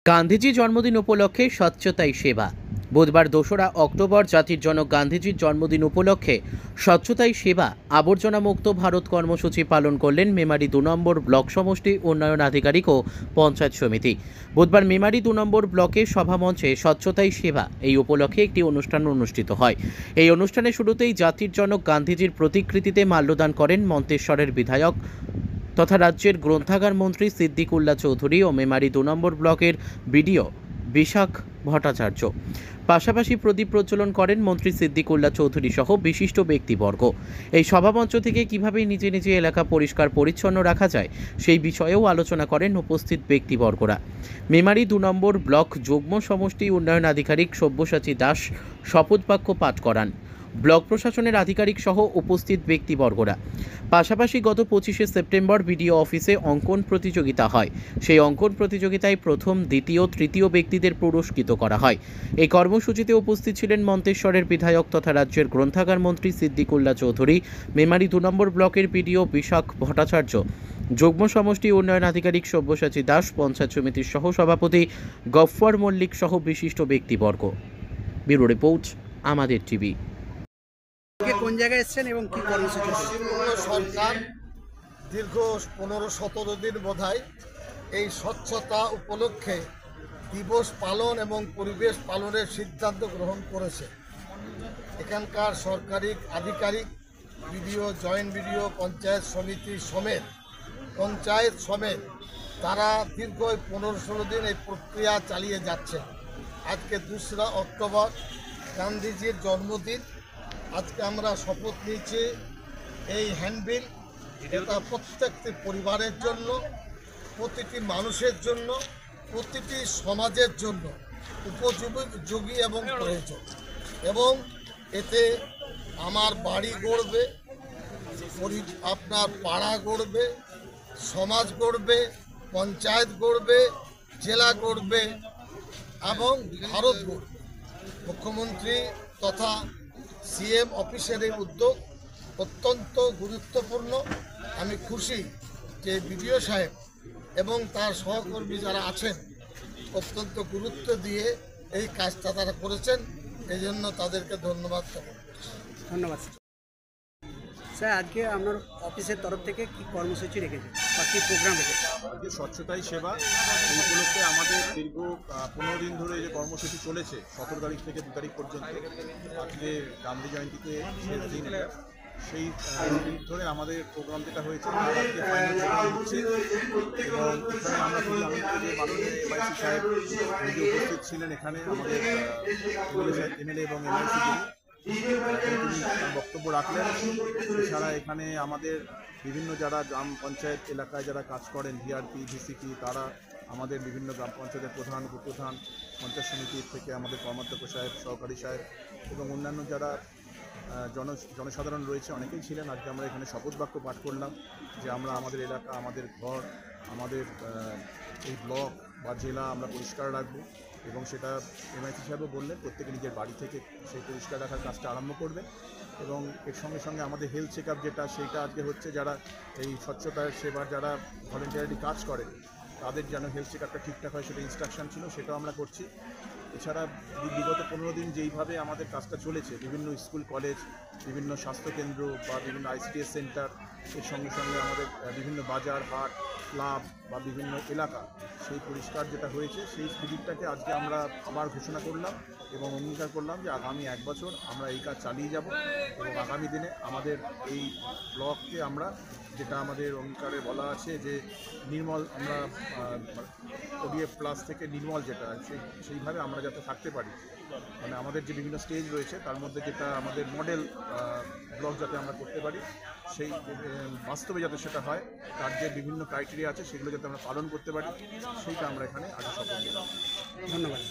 গান্ধীজি জন্মদিন উপলক্ষে স্বচ্ছতাই সেবা। বুধবার ২রা অক্টোবর জাতির জনক গান্ধীজির জন্মদিন উপলক্ষে স্বচ্ছতাই সেবা আবর্জনা মুক্ত ভারত কর্মসূচি পালন করলেন মেমারি ২ নম্বর ব্লক সমষ্টি উন্নয়ন আধিকারিক ও পঞ্চায়েত সমিতি। বুধবার মেমারি ২ নম্বর ব্লকের সভামঞ্চে স্বচ্ছতাই সেবা এই উপলক্ষে একটি অনুষ্ঠান অনুষ্ঠিত হয়। এই অনুষ্ঠানের শুরুতেই জাতির জনক গান্ধীজির প্রতিকৃতিতে মাল্যদান করেন মন্তেশ্বরের বিধায়ক তথা রাজ্যের গ্রন্থাগার মন্ত্রী সিদ্দিকুল্লাহ চৌধুরী ও মেমারি ২ নম্বর ব্লকের বিডিও বিশাখ ভট্টাচার্য। পাশাপাশি প্রদীপ প্রজ্বলন করেন মন্ত্রী সিদ্দিকুল্লাহ চৌধুরী সহ বিশিষ্ট ব্যক্তিবর্গ। এই সভামঞ্চ থেকে কিভাবে নিজে নিজে এলাকা পরিষ্কার পরিচ্ছন্ন রাখা যায় সেই বিষয়েও আলোচনা করেন উপস্থিত ব্যক্তিবর্গরা। মেমারি ২ নম্বর ব্লক যুগ্ম সমষ্টি উন্নয়ন আধিকারিক সব্যসাচী দাস শপথ বাক্য পাঠ করান ব্লক প্রশাসনের আধিকারিক সহ উপস্থিত ব্যক্তিবর্গরা। পাশাপাশি গত ২৫শে সেপ্টেম্বর বিডিও অফিসে অঙ্কন প্রতিযোগিতা হয়। সেই অঙ্কন প্রতিযোগিতায় প্রথম, দ্বিতীয়, তৃতীয় ব্যক্তিদের পুরস্কৃত করা হয়। এই কর্মসূচিতে উপস্থিত ছিলেন মন্তেশ্বরের বিধায়ক তথা রাজ্যের গ্রন্থাগার মন্ত্রী সিদ্দিকুল্লাহ চৌধুরী, মেমারি ২ নম্বর ব্লকের বিডিও বিশাখ ভট্টাচার্য, যুগ্ম সমষ্টি উন্নয়ন আধিকারিক সব্যসাচী দাস, পঞ্চায়েত সমিতির সহ সভাপতি গফফর মল্লিক সহ বিশিষ্ট ব্যক্তিবর্গ। ব্যুরো রিপোর্ট, আমাদের টিভি। কোন জায়গায় এসেছেন এবং কি কর্মসূচি? পশ্চিমবঙ্গ সরকার দীর্ঘ ১৫-১৭ দিন বোধহয় এই স্বচ্ছতা উপলক্ষে দিবস পালন এবং পরিবেশ পালনের সিদ্ধান্ত গ্রহণ করেছে। এখানকার সরকারি আধিকারিক, বিডিও, জয়েন্ট বিডিও, পঞ্চায়েত সমেত তারা দীর্ঘ ১৫-১৬ দিন এই প্রক্রিয়া চালিয়ে যাচ্ছে। আজকে ২রা অক্টোবর গান্ধীজির জন্মদিন। আজকে আমরা শপথ নিয়েছি এই হ্যান্ডবিল এটা প্রত্যেকটি পরিবারের জন্য, প্রতিটি মানুষের জন্য, প্রতিটি সমাজের জন্য উপযোগী এবং প্রয়োজন। এবং এতে আমার বাড়ি গড়বে, আপনার পাড়া গড়বে, সমাজ গড়বে, পঞ্চায়েত গড়বে, জেলা গড়বে এবং ভারত গড়বে। মুখ্যমন্ত্রী তথা সিএম অফিসের এই উদ্যোগ অত্যন্ত গুরুত্বপূর্ণ। আমি খুশি যে বিডিও সাহেব এবং তার সহকর্মী যারা আছেন অত্যন্ত গুরুত্ব দিয়ে এই কাজটা তারা করেছেন, এই জন্য তাদেরকে ধন্যবাদ জ্ঞাপন করছি। ধন্যবাদ স্যার। আজকে আপনার অফিসের তরফ থেকে কি কর্মসূচি রেখেছে বা কী প্রোগ্রাম রেখেছে? আজকে স্বচ্ছতাই সেবা এই উপলক্ষে আমাদের দীর্ঘ ১৫ দিন ধরে যে কর্মসূচি চলেছে ১৭ তারিখ থেকে ২ তারিখ পর্যন্ত, আজকে গান্ধী জয়ন্তীতে শেষ দিন, সেই দিন ধরে আমাদের প্রোগ্রাম যেটা হয়েছে আজকে ফাইনাল প্রোগ্রাম হচ্ছে। এবং এখানে আমরা খুবই আনন্দিত যে মাননীয় এমআইসি সাহেব নিজে উপস্থিত ছিলেন। এখানে আমাদের এমএলএ এবং এমআইসি তিনি তার বক্তব্য রাখলেন। এছাড়া এখানে আমাদের বিভিন্ন যারা গ্রাম পঞ্চায়েত এলাকায় যারা কাজ করেন, ভিআরপি, ভিসিপি, তারা আমাদের বিভিন্ন গ্রাম পঞ্চায়েতের প্রধান, উপপ্রধান, পঞ্চায়েত সমিতির থেকে আমাদের কর্মাধ্যক্ষ সাহেব, সহকারী সাহেব এবং অন্যান্য যারা জনসাধারণ রয়েছে অনেকেই ছিলেন। আজকে আমরা এখানে শপথ বাক্য পাঠ করলাম যে আমরা আমাদের এলাকা, আমাদের ঘর, আমাদের এই ব্লক বা জেলা আমরা পরিষ্কার রাখবো। এবং সেটা এমআইসি সাহেবও বললেন প্রত্যেকে নিজের বাড়ি থেকে সেই পরিষ্কার রাখার কাজটা আরম্ভ করবে। এবং এর সঙ্গে সঙ্গে আমাদের হেলথ চেক আপ সেইটা আজকে হচ্ছে, যারা এই স্বচ্ছতার সেবার যারা ভলেন্টিয়ারলি কাজ করে তাদের যেন হেলথ চেক আপটা ঠিকঠাক হয় সেটা ইনস্ট্রাকশন ছিল, সেটাও আমরা করছি। এছাড়া বিগত ১৫ দিন যেইভাবে আমাদের কাজটা চলেছে, বিভিন্ন স্কুল, কলেজ, বিভিন্ন স্বাস্থ্যকেন্দ্র বা বিভিন্ন আইসিডিএস সেন্টার, এর সঙ্গে সঙ্গে আমাদের বিভিন্ন বাজার, হাট, ক্লাব বা বিভিন্ন এলাকা, সেই পরিষ্কার যেটা হয়েছে সেই স্পিরিটটাকে আজকে আমরা আবার ঘোষণা করলাম এবং অঙ্গীকার করলাম যে আগামী ১ বছর আমরা এই কাজ চালিয়ে যাব। এবং আগামী দিনে আমাদের এই ব্লককে আমরা, যেটা আমাদের অঙ্গীকারে বলা আছে যে নির্মল, আমরা ওডিএফ প্লাস থেকে নির্মল যেটা সেইভাবে আমরা যাতে থাকতে পারি, মানে আমাদের যে বিভিন্ন স্টেজ রয়েছে তার মধ্যে যেটা আমাদের মডেল ব্লক যাতে আমরা করতে পারি, সেই বাস্তবে যাতে সেটা হয়, তার যে বিভিন্ন ক্রাইটেরিয়া আছে সেগুলো যাতে আমরা পালন করতে পারি, সেইটা আমরা এখানে আজ শপথ নিলাম। ধন্যবাদ।